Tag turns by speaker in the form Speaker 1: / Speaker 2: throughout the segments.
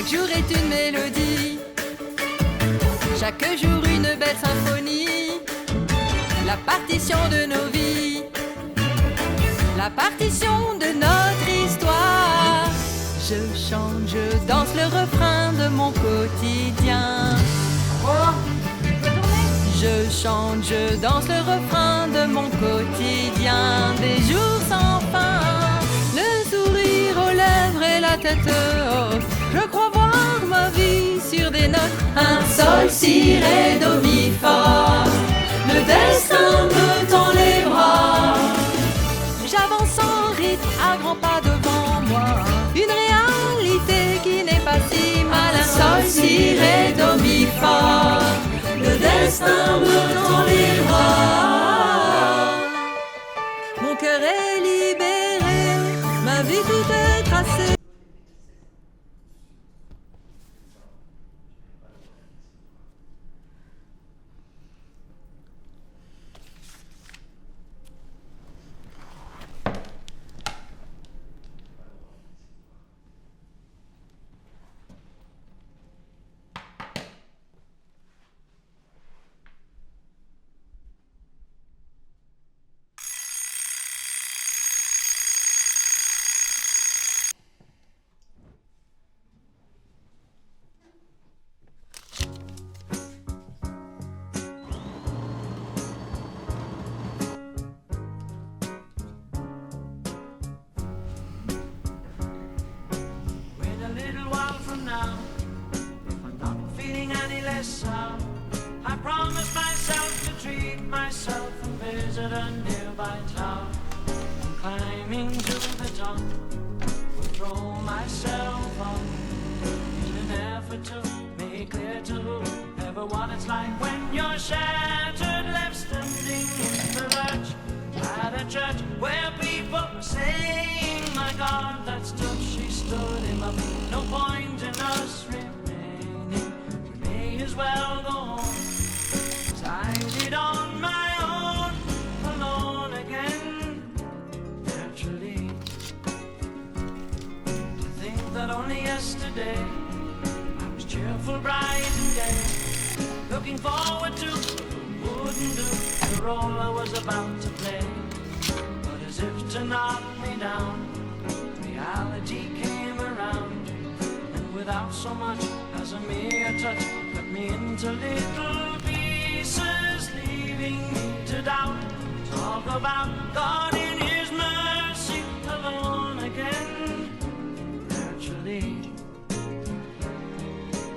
Speaker 1: Chaque jour est une mélodie, chaque jour une belle symphonie. La partition de nos vies, la partition de notre histoire. Je chante, je danse le refrain de mon quotidien. Je chante, je danse le refrain de mon quotidien. Des jours sans fin, le sourire aux lèvres et la tête haute. Je crois voir ma vie sur des notes. Un sol, si, ré, do, mi, fa. Le destin me tend les bras. J'avance sans rythme, à grands pas devant moi. Une réalité qui n'est pas si mal. Un sol, si, ré, do, mi, fa. Le destin me tend les bras. Mon cœur est libéré, ma vie tout est tracée.
Speaker 2: I promise myself to treat myself and visit a nearby town. Climbing to the top, will throw myself up in an effort to make clear to whoever what it's like when you're shattered, left standing in the lurch at a church where people were saying, my God, that's tough. She stood him up. No point in us remaining. We may as well go home. 'Cause I did on my own, alone again. Naturally, to think that only yesterday I was cheerful, bright and gay, looking forward to wouldn't do the role I was about to play. But as if to knock me down, reality came around, and without so much as a mere touch, cut me into little pieces, leaving me to doubt. Talk about God in His mercy, alone again. Naturally,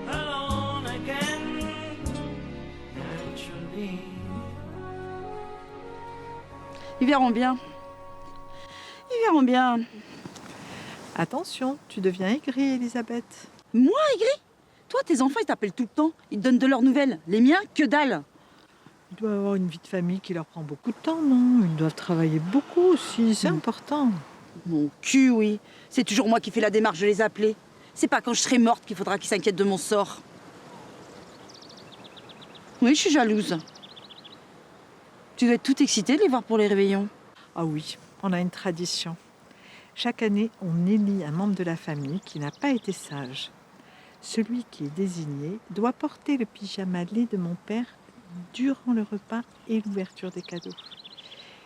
Speaker 2: alone again. Naturally.
Speaker 3: Ils verront bien. Ils verront bien.
Speaker 4: Attention, tu deviens aigrie, Elisabeth.
Speaker 3: Moi, aigri? Toi, tes enfants, ils t'appellent tout le temps. Ils te donnent de leurs nouvelles. Les miens, que dalle.
Speaker 4: Ils doivent avoir une vie de famille qui leur prend beaucoup de temps, non? Ils doivent travailler beaucoup aussi, c'est important.
Speaker 3: Mon cul, oui. C'est toujours moi qui fais la démarche de les appeler. C'est pas quand je serai morte qu'il faudra qu'ils s'inquiètent de mon sort. Oui, je suis jalouse. Tu dois être toute excitée de les voir pour les réveillons.
Speaker 4: Ah oui, on a une tradition. Chaque année, on élit un membre de la famille qui n'a pas été sage. Celui qui est désigné doit porter le pyjama laid de mon père durant le repas et l'ouverture des cadeaux.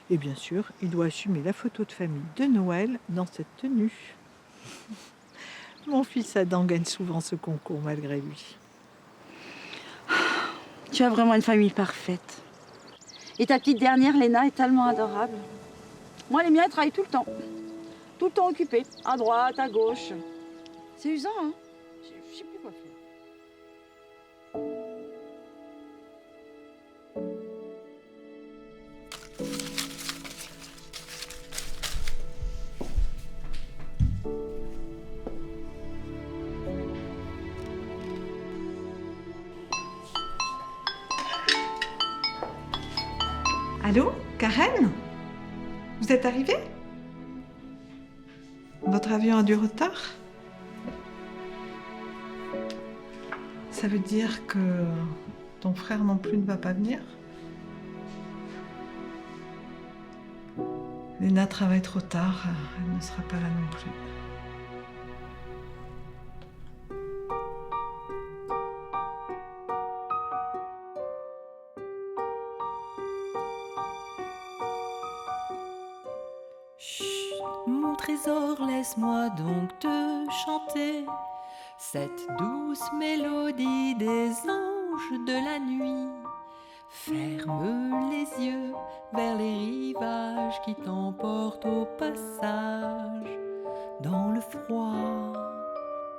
Speaker 4: Et bien sûr, il doit assumer la photo de famille de Noël dans cette tenue. Mon fils Adam gagne souvent ce concours malgré lui.
Speaker 3: Tu as vraiment une famille parfaite. Et ta petite dernière, Léna, est tellement adorable. Moi, les miens, ils travaillent tout le temps. Tout le temps occupés, à droite, à gauche. C'est usant, hein? Je sais plus quoi faire.
Speaker 4: Allô, Karen? Vous êtes arrivée? Votre avion a du retard? Ça veut dire que ton frère non plus ne va pas venir? Léna travaille trop tard, elle ne sera pas là non plus.
Speaker 1: mon trésor, laisse-moi donc te chanter cette douce mélodie des anges de la nuit. Ferme les yeux vers les rivages qui t'emportent au passage dans le froid.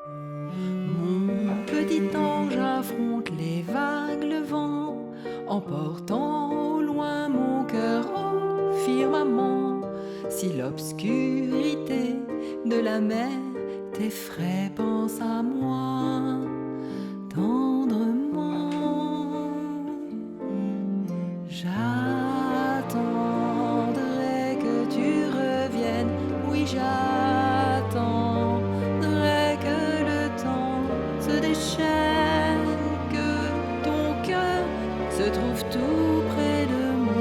Speaker 1: Mon petit ange affronte les vagues, le vent, emportant au loin mon cœur au firmament. Si l'obscurité de la mer t'effraie, pense à moi tendrement. J'attendrai que tu reviennes, oui j'attendrai que le temps se déchaîne, que ton cœur se trouve tout près de moi.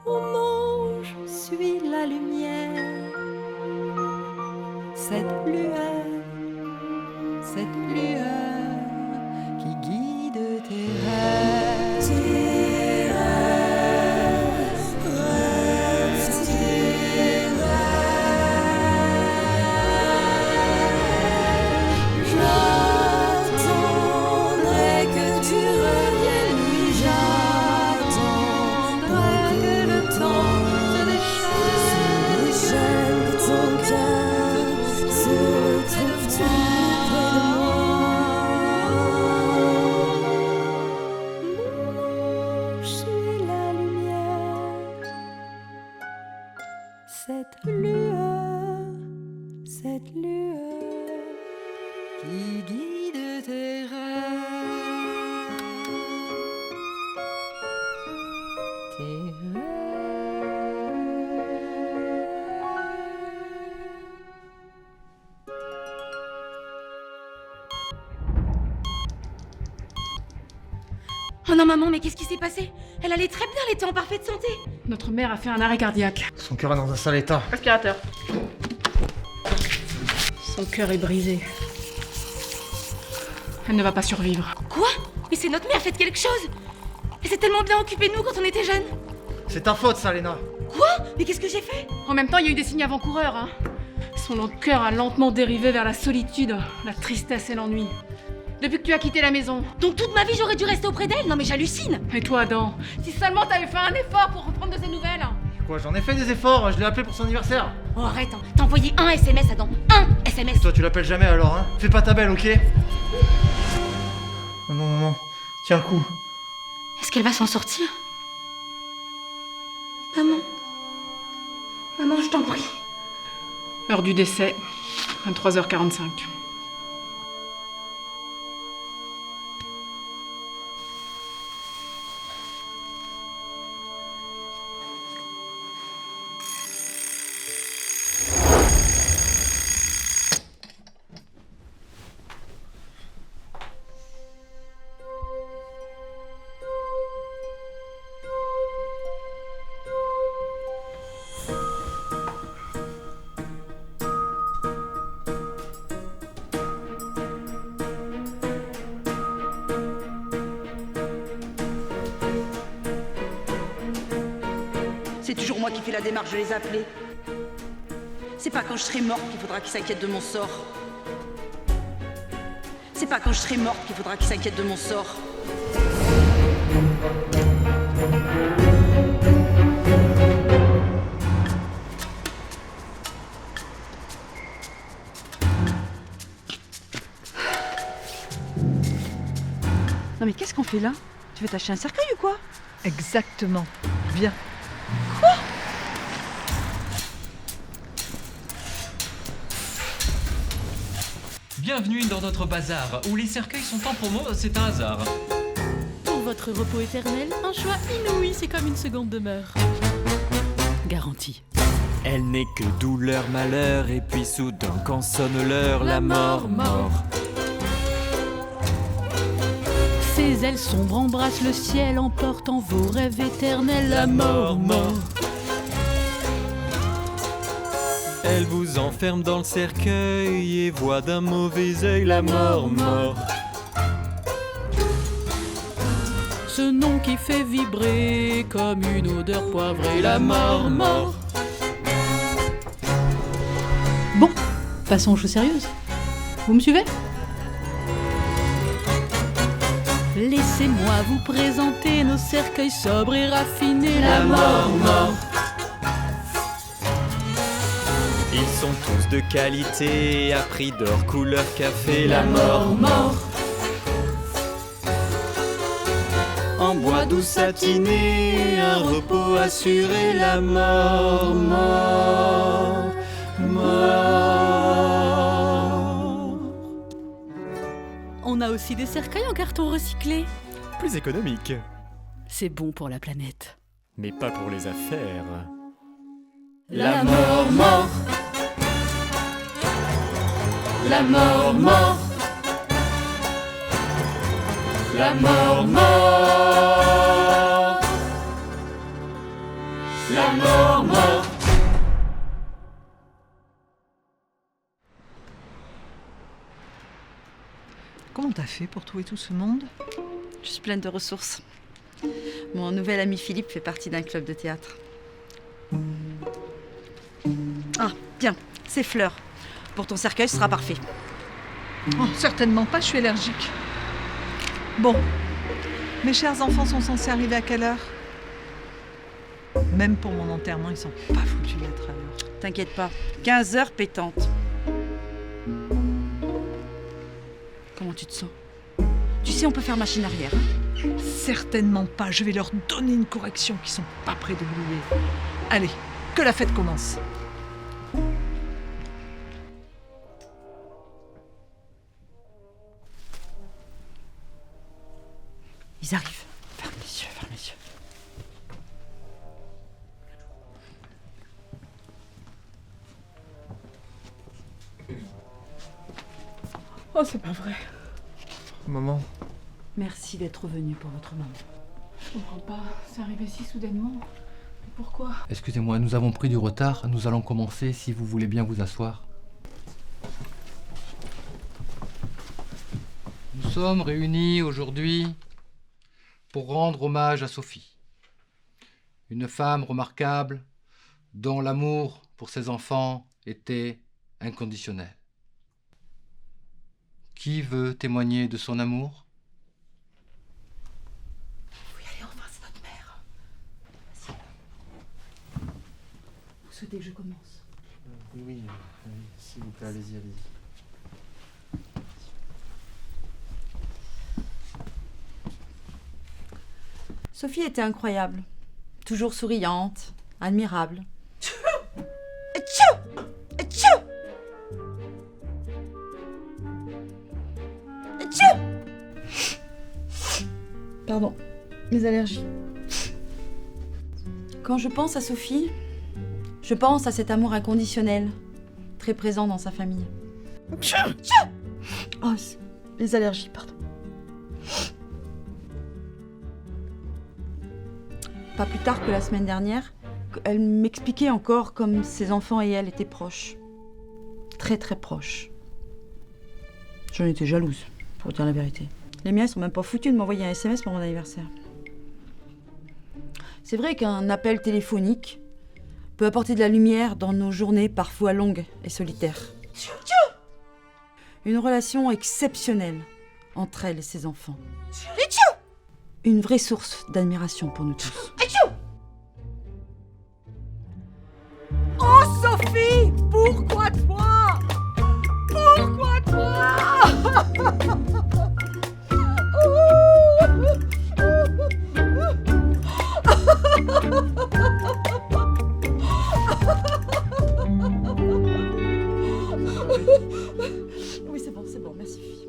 Speaker 1: Mon ange suit la lumière, cette lueur qui guide tes rêves. Tes rêves, rêves, tes rêves. J'attendrai que tu reviennes, oui j'attendrai que le temps se déchaîne, que ton cœur se trouve tout près de moi. Mon ange suit la lumière, cette lueur qui guide tes rêves. Tes
Speaker 5: Oh non maman, mais qu'est-ce qui s'est passé? Elle allait très bien, elle était en parfaite santé.
Speaker 6: Notre mère a fait un arrêt cardiaque.
Speaker 7: Son cœur est dans un sale état.
Speaker 6: Aspirateur. Son cœur est brisé. Elle ne va pas survivre.
Speaker 5: Quoi? Mais c'est notre mère, faites quelque chose. Elle s'est tellement bien occupée de nous quand on était jeunes.
Speaker 7: C'est ta faute, ça, Léna.
Speaker 5: Quoi? Mais qu'est-ce que j'ai fait?
Speaker 6: En même temps, il y a eu des signes avant-coureurs, hein. Son cœur a lentement dérivé vers la solitude, la tristesse et l'ennui. Depuis que tu as quitté la maison.
Speaker 5: Donc toute ma vie j'aurais dû rester auprès d'elle? Non mais j'hallucine.
Speaker 6: Et toi, Adam, si seulement t'avais fait un effort pour reprendre de ses nouvelles.
Speaker 7: Quoi, j'en ai fait des efforts, je l'ai appelé pour son anniversaire.
Speaker 5: Oh arrête, hein. T'as envoyé un SMS Adam. Un SMS.
Speaker 7: Et toi, tu l'appelles jamais alors, hein. Fais pas ta belle, ok? Non, non, non, tiens le coup.
Speaker 5: Est-ce qu'elle va s'en sortir? Maman. Maman, je t'en prie.
Speaker 6: Heure du décès, 23h45.
Speaker 3: C'est toujours moi qui fais la démarche de les appeler. C'est pas quand je serai morte qu'il faudra qu'ils s'inquiètent de mon sort. C'est pas quand je serai morte qu'il faudra qu'ils s'inquiètent de mon sort. Non mais qu'est-ce qu'on fait là? Tu veux t'acheter un cercueil ou quoi?
Speaker 4: Exactement. Viens.
Speaker 8: Bienvenue dans notre bazar, où les cercueils sont en promo, c'est un hasard.
Speaker 9: Pour votre repos éternel, un choix inouï, c'est comme une seconde demeure. Garantie.
Speaker 10: Elle n'est que douleur, malheur, et puis soudain quand sonne l'heure, la mort, mort.
Speaker 9: Ses ailes sombres embrassent le ciel, emportant vos rêves éternels, la mort, mort.
Speaker 10: Elle vous enferme dans le cercueil et voit d'un mauvais œil la mort, mort.
Speaker 9: ce nom qui fait vibrer comme une odeur poivrée. La mort, mort. Bon, passons aux choses sérieuses. Vous me suivez ? Laissez-moi vous présenter nos cercueils sobres et raffinés. La mort, mort.
Speaker 10: Ils sont tous de qualité, à prix d'or, couleur café.
Speaker 9: La mort, mort.
Speaker 10: En bois doux satiné, un repos assuré. La mort, mort, mort.
Speaker 9: On a aussi des cercueils en carton recyclé.
Speaker 10: Plus économique,
Speaker 9: C'est bon pour la planète.
Speaker 10: mais pas pour les affaires.
Speaker 9: La mort, mort. La mort, mort. La mort, mort. La mort, mort.
Speaker 4: Comment t'as fait pour trouver tout ce monde?
Speaker 3: Je suis pleine de ressources. Mon nouvel ami Philippe fait partie d'un club de théâtre. Ah, tiens, ces fleurs. Pour ton cercueil, ce sera parfait.
Speaker 4: Oh, certainement pas, je suis allergique. Bon, mes chers enfants sont censés arriver à quelle heure? Même pour mon enterrement, ils sont pas foutus d'être à l'heure.
Speaker 3: T'inquiète pas, 15 heures pétantes. Comment tu te sens? Tu sais, on peut faire machine arrière.
Speaker 4: Certainement pas, je vais leur donner une correction qu'ils sont pas prêts d'oublier. Allez, que la fête commence.
Speaker 3: Ils arrivent. Ferme les yeux, ferme les yeux.
Speaker 6: Oh, c'est pas vrai.
Speaker 7: Maman,
Speaker 3: Merci d'être venu pour votre maman.
Speaker 6: Je comprends pas. C'est arrivé si soudainement. Mais pourquoi?
Speaker 8: Excusez-moi, nous avons pris du retard. Nous allons commencer si vous voulez bien vous asseoir. Nous sommes réunis aujourd'hui pour rendre hommage à Sophie. Une femme remarquable dont l'amour pour ses enfants était inconditionnel. Qui veut témoigner de son amour?
Speaker 3: Oui, allez, enfin, c'est notre mère. Vas-y. Vous souhaitez que je commence?
Speaker 7: oui, s'il vous plaît, allez-y, allez-y.
Speaker 3: Sophie était incroyable. Toujours souriante, admirable. Pardon, mes allergies. Quand je pense à Sophie, je pense à cet amour inconditionnel, très présent dans sa famille. Oh, les allergies, pardon. Pas plus tard que la semaine dernière, elle m'expliquait encore comme ses enfants et elle étaient proches. Très très proches. J'en étais jalouse, pour dire la vérité. Les miens, ils sont même pas foutus de m'envoyer un SMS pour mon anniversaire. C'est vrai qu'un appel téléphonique peut apporter de la lumière dans nos journées parfois longues et solitaires. Une relation exceptionnelle entre elle et ses enfants. Une vraie source d'admiration pour nous tous. Oh Sophie, pourquoi toi? Pourquoi toi? Oui, c'est bon, merci Fifi.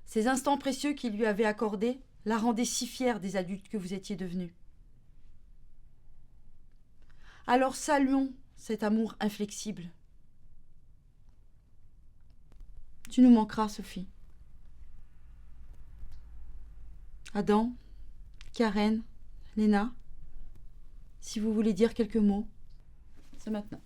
Speaker 3: Ces instants précieux qu'il lui avait accordés la rendaient si fière des adultes que vous étiez devenus. Alors saluons cet amour inflexible. Tu nous manqueras, Sophie. Adam, Karen, Léna, si vous voulez dire quelques mots, c'est maintenant.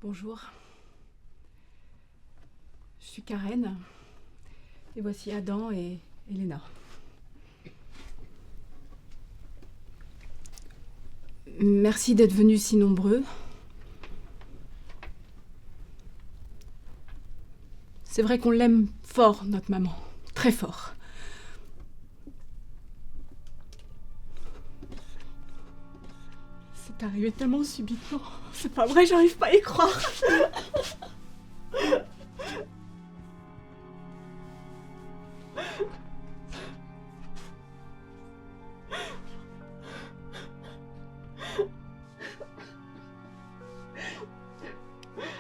Speaker 6: Bonjour. Je suis Karen. Et voici Adam et Elena. Merci d'être venus si nombreux. C'est vrai qu'on l'aime fort, notre maman. Très fort. C'est arrivé tellement subitement. C'est pas vrai, j'arrive pas à y croire.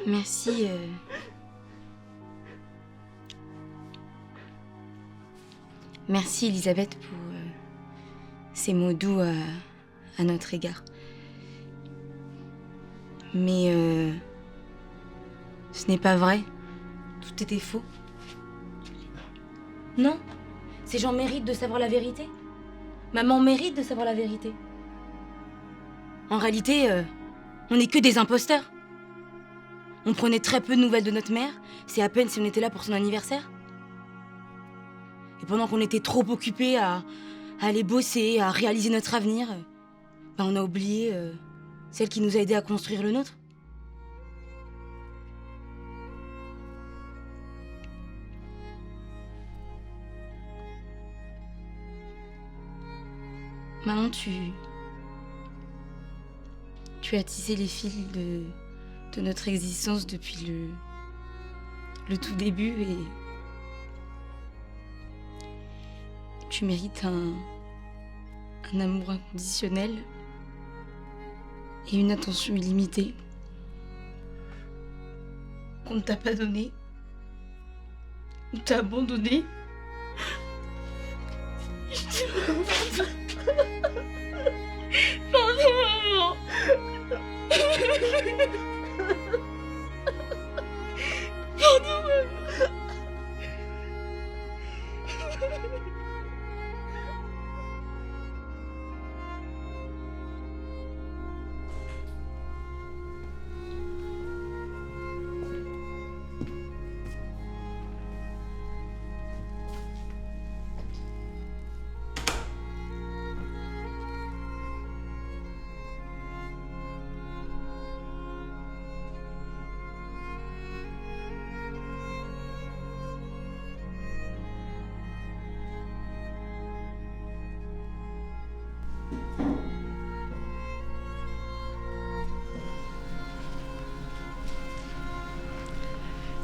Speaker 5: Merci. Merci Elisabeth pour ces mots doux à notre égard. Mais ce n'est pas vrai. Tout était faux. Non, ces gens méritent de savoir la vérité. Maman mérite de savoir la vérité. En réalité, on n'est que des imposteurs. On prenait très peu de nouvelles de notre mère, c'est à peine si on était là pour son anniversaire. Et pendant qu'on était trop occupés à aller bosser, à réaliser notre avenir, on a oublié celle qui nous a aidés à construire le nôtre. Maman, tu as tissé les fils de notre existence depuis le tout début et tu mérites un amour inconditionnel et une attention illimitée qu'on ne t'a pas donné, on t'a abandonné. Pardon, maman. Pardon, maman.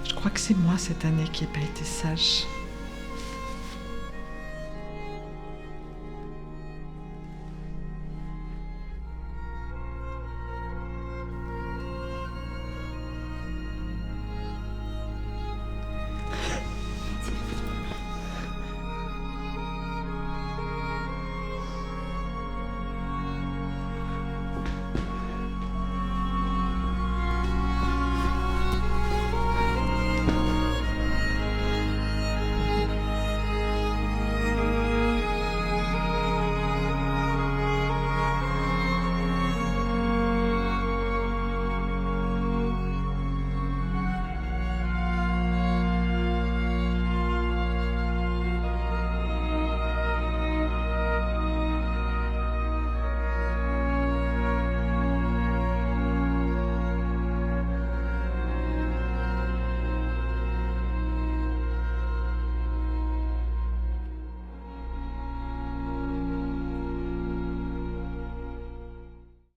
Speaker 4: Je crois que c'est moi cette année qui n'ai pas été sage.